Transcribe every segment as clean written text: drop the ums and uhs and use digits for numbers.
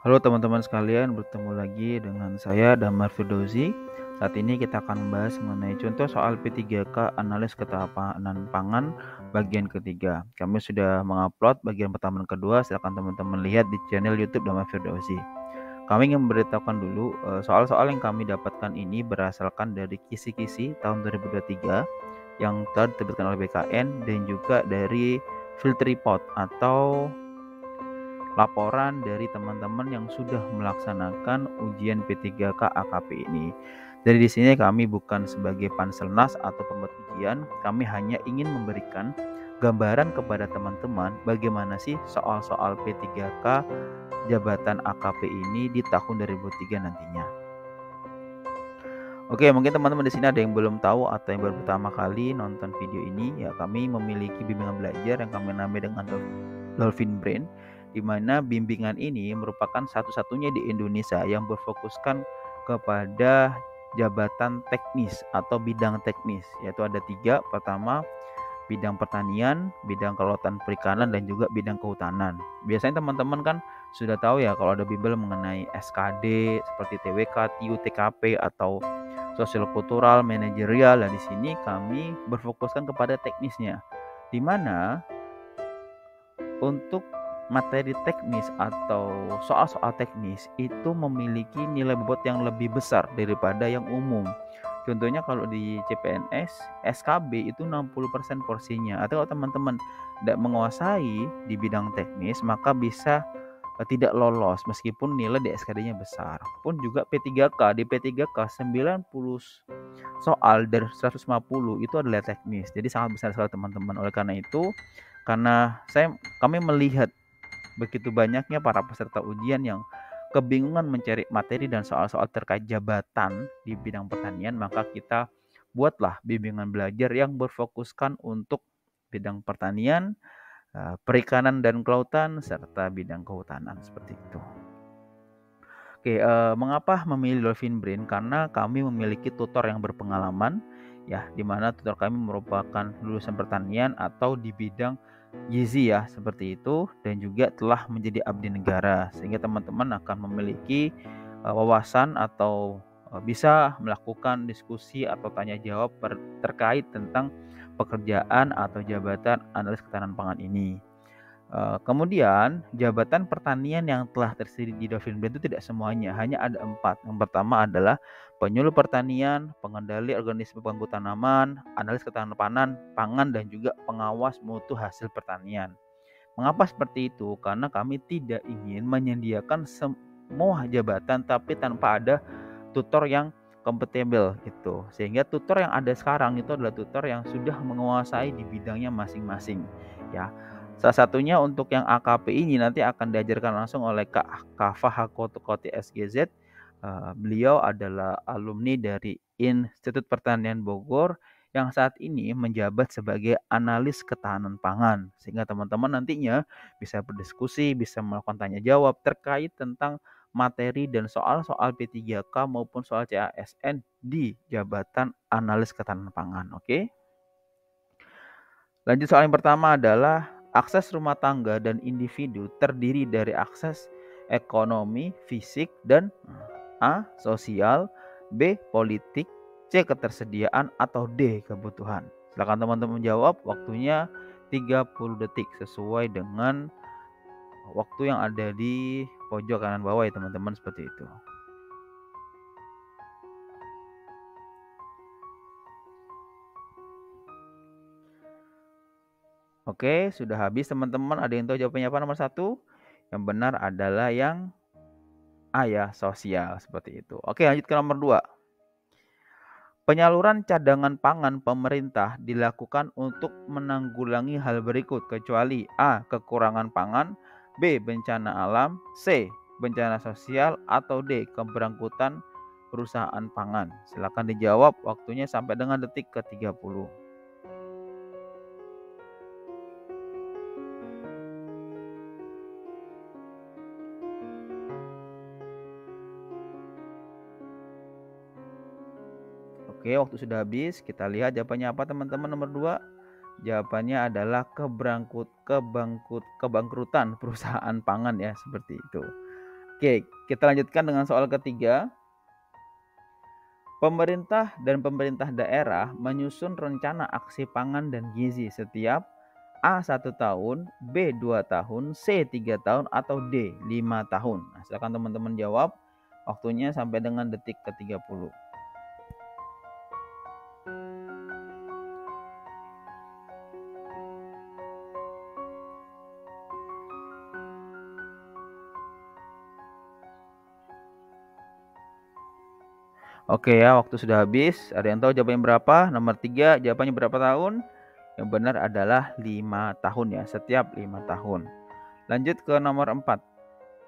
Halo teman-teman sekalian, bertemu lagi dengan saya Damar Firdausi. Saat ini kita akan membahas mengenai contoh soal P3K analis ketahanan pangan bagian ketiga. Kami sudah mengupload bagian pertama dan kedua, silakan teman-teman lihat di channel YouTube Damar Firdausi. Kami ingin memberitahukan dulu soal-soal yang kami dapatkan ini berasalkan dari kisi-kisi tahun 2023 yang telah diterbitkan oleh BKN dan juga dari field report atau laporan dari teman-teman yang sudah melaksanakan ujian P3K AKP ini. Jadi di sini kami bukan sebagai panselnas atau pembuat ujian, kami hanya ingin memberikan gambaran kepada teman-teman bagaimana sih soal-soal P3K jabatan AKP ini di tahun 2003 nantinya. Oke, mungkin teman-teman di sini ada yang belum tahu atau yang baru pertama kali nonton video ini, ya kami memiliki bimbingan belajar yang kami namai dengan Dolphin Brain, di mana bimbingan ini merupakan satu-satunya di Indonesia yang berfokuskan kepada jabatan teknis atau bidang teknis, yaitu ada 3. Pertama, bidang pertanian, bidang kelautan perikanan, dan juga bidang kehutanan. Biasanya teman-teman kan sudah tahu ya kalau ada bimbel mengenai SKD seperti TWK, TIU, TKP atau sosial kultural, manajerial. Dan di sini kami berfokuskan kepada teknisnya, di mana untuk materi teknis atau soal-soal teknis itu memiliki nilai bobot yang lebih besar daripada yang umum. Contohnya kalau di CPNS, SKB itu 60% porsinya. Atau kalau teman-teman tidak menguasai di bidang teknis, maka bisa tidak lolos meskipun nilai di SKD-nya besar. Pun juga P3K, di P3K 90 soal dari 150 itu adalah teknis. Jadi sangat besar sekali teman-teman. Oleh karena itu, karena kami melihat begitu banyaknya para peserta ujian yang kebingungan mencari materi dan soal-soal terkait jabatan di bidang pertanian, maka kita buatlah bimbingan belajar yang berfokuskan untuk bidang pertanian, perikanan dan kelautan, serta bidang kehutanan seperti itu. Oke, mengapa memilih Dolphin Brain? Karena kami memiliki tutor yang berpengalaman, ya, di mana tutor kami merupakan lulusan pertanian atau di bidang gizi ya, seperti itu, dan juga telah menjadi abdi negara, sehingga teman-teman akan memiliki wawasan atau bisa melakukan diskusi atau tanya jawab terkait tentang pekerjaan atau jabatan analis ketahanan pangan ini. Kemudian jabatan pertanian yang telah tersedia di Dolphin Brain itu tidak semuanya, hanya ada 4. Yang pertama adalah penyuluh pertanian, pengendali organisme pengganggu tanaman, analis ketahanan pangan, dan juga pengawas mutu hasil pertanian. Mengapa seperti itu? Karena kami tidak ingin menyediakan semua jabatan tapi tanpa ada tutor yang kompatibel gitu. Sehingga tutor yang ada sekarang itu adalah tutor yang sudah menguasai di bidangnya masing-masing, ya. Salah satunya untuk yang AKP ini nanti akan diajarkan langsung oleh Kak Kafa Hakotokoti SGZ. Beliau adalah alumni dari Institut Pertanian Bogor yang saat ini menjabat sebagai analis ketahanan pangan. Sehingga teman-teman nantinya bisa berdiskusi, bisa melakukan tanya jawab terkait tentang materi dan soal-soal P3K maupun soal CASN di jabatan analis ketahanan pangan. Oke. Lanjut, soal yang pertama adalah akses rumah tangga dan individu terdiri dari akses ekonomi, fisik, dan A. sosial, B. politik, C. ketersediaan, atau D. kebutuhan. Silakan teman-teman jawab, waktunya 30 detik sesuai dengan waktu yang ada di pojok kanan bawah ya teman-teman, seperti itu. Oke, sudah habis teman-teman. Ada yang tahu jawabannya apa? Nomor 1. Yang benar adalah yang A ya, sosial, seperti itu. Oke, lanjut ke nomor 2. Penyaluran cadangan pangan pemerintah dilakukan untuk menanggulangi hal berikut kecuali A. kekurangan pangan, B. bencana alam, C. bencana sosial, atau D. keberangkutan perusahaan pangan. Silakan dijawab, waktunya sampai dengan detik ke-30. Oke, waktu sudah habis. Kita lihat jawabannya apa teman-teman. Nomor 2. Jawabannya adalah kebangkrutan perusahaan pangan ya, seperti itu. Oke, kita lanjutkan dengan soal ketiga. Pemerintah dan pemerintah daerah menyusun rencana aksi pangan dan gizi setiap A 1 tahun, B 2 tahun, C 3 tahun, atau D 5 tahun. Nah, silakan teman-teman jawab. Waktunya sampai dengan detik ke-30. Oke ya, waktu sudah habis. Ada yang tahu jawabannya berapa? Nomor 3, jawabannya berapa tahun? Yang benar adalah 5 tahun ya, setiap 5 tahun. Lanjut ke nomor 4.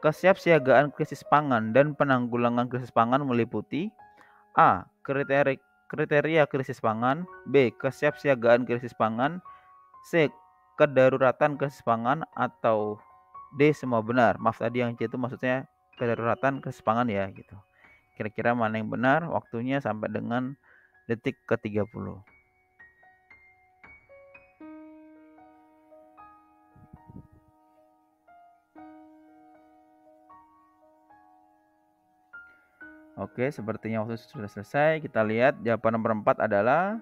Kesiapsiagaan krisis pangan dan penanggulangan krisis pangan meliputi A. Kriteria krisis pangan, B. Kesiapsiagaan krisis pangan, C. Kedaruratan krisis pangan, atau D. Semua benar. Maaf, tadi yang C itu maksudnya kedaruratan krisis pangan ya gitu. Kira-kira mana yang benar? Waktunya sampai dengan detik ke-30. Oke, sepertinya waktu sudah selesai. Kita lihat jawaban nomor 4 adalah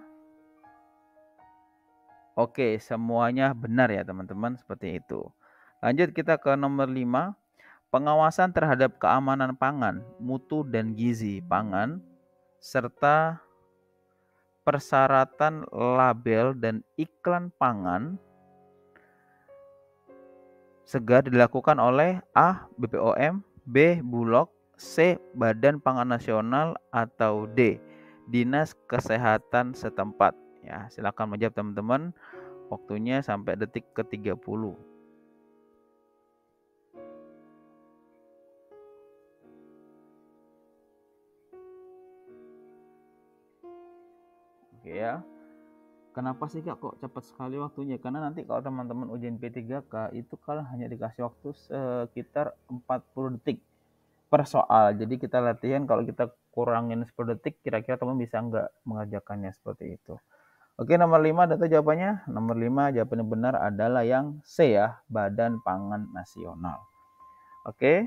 oke, semuanya benar ya teman-teman, seperti itu. Lanjut kita ke nomor 5. Pengawasan terhadap keamanan pangan, mutu dan gizi pangan, serta persyaratan label dan iklan pangan segar dilakukan oleh A. BPOM, B. Bulog, C. Badan Pangan Nasional, atau D. Dinas Kesehatan setempat. Ya, silakan menjawab teman-teman. Waktunya sampai detik ke-30. Oke ya. Kenapa sih Kak kok cepat sekali waktunya? Karena nanti kalau teman-teman ujian P3K itu kalau hanya dikasih waktu sekitar 40 detik per soal. Jadi kita latihan kalau kita kurangin 10 detik kira-kira teman bisa nggak mengerjakannya seperti itu. Oke, nomor 5 data jawabannya. Nomor 5 jawabannya benar adalah yang C ya, Badan Pangan Nasional. Oke.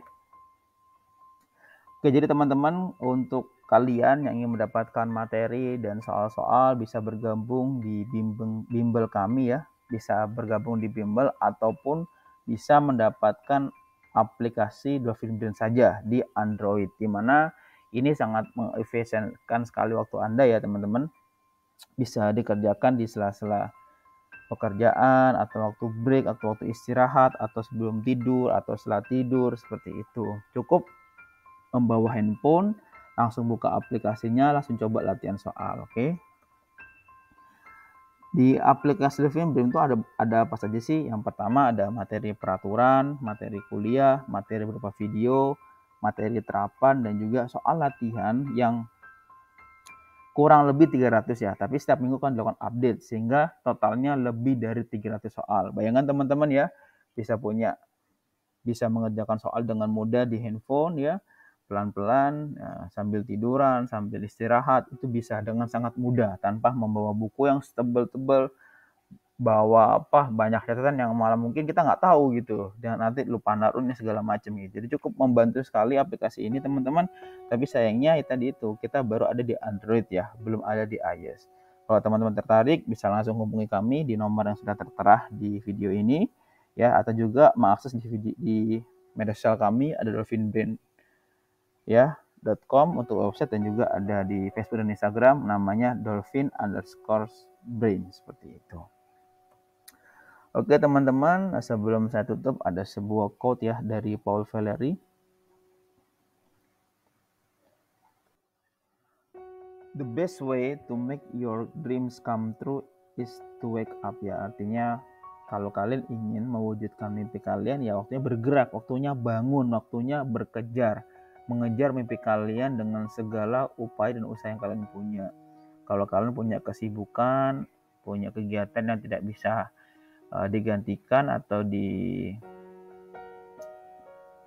Oke, jadi teman-teman untuk kalian yang ingin mendapatkan materi dan soal-soal bisa bergabung di bimbel kami ya. Bisa bergabung di bimbel ataupun bisa mendapatkan aplikasi Dolphin Brain saja di Android. Di mana ini sangat mengefisienkan sekali waktu Anda ya teman-teman. Bisa dikerjakan di sela-sela pekerjaan atau waktu break atau waktu istirahat atau sebelum tidur atau setelah tidur seperti itu. Cukup membawa handphone, langsung buka aplikasinya, langsung coba latihan soal, oke? Di aplikasi Dolphin Brain itu ada apa saja sih? Yang pertama ada materi peraturan, materi kuliah, materi berupa video, materi terapan, dan juga soal latihan yang kurang lebih 300 ya, tapi setiap minggu kan dilakukan update sehingga totalnya lebih dari 300 soal. Bayangkan teman-teman ya, bisa mengerjakan soal dengan mudah di handphone ya, pelan-pelan ya, sambil tiduran, sambil istirahat itu bisa dengan sangat mudah tanpa membawa buku yang tebal-tebal, bawa banyak catatan yang malah mungkin kita nggak tahu gitu dan nanti lupa naruhnya segala macam gitu. Jadi cukup membantu sekali aplikasi ini teman-teman, tapi sayangnya tadi itu kita baru ada di Android ya, belum ada di iOS. Kalau teman-teman tertarik bisa langsung hubungi kami di nomor yang sudah tertera di video ini ya, atau juga mengakses di media sosial kami ada Dolphin Brain ya .com untuk website, dan juga ada di Facebook dan Instagram namanya dolphin_brain seperti itu. Oke teman-teman, sebelum saya tutup ada sebuah quote ya dari Paul Valéry. The best way to make your dreams come true is to wake up ya. Artinya kalau kalian ingin mewujudkan mimpi kalian ya waktunya bergerak, waktunya bangun, waktunya berkejar, mengejar mimpi kalian dengan segala upaya dan usaha yang kalian punya. Kalau kalian punya kesibukan, punya kegiatan yang tidak bisa digantikan atau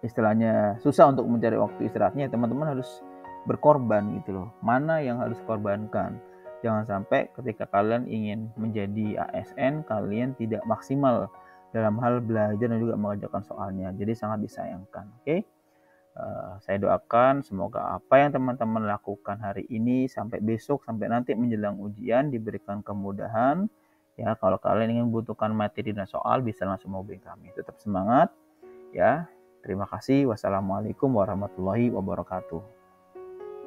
istilahnya susah untuk mencari waktu istirahatnya, teman-teman harus berkorban gitu loh. Mana yang harus korbankan? Jangan sampai ketika kalian ingin menjadi ASN, kalian tidak maksimal dalam hal belajar dan juga mengerjakan soalnya. Jadi sangat disayangkan. Oke. Saya doakan semoga apa yang teman-teman lakukan hari ini sampai besok, sampai nanti menjelang ujian diberikan kemudahan. Ya, kalau kalian ingin membutuhkan materi dan soal bisa langsung hubungi kami. Tetap semangat ya. Terima kasih. Wassalamualaikum warahmatullahi wabarakatuh.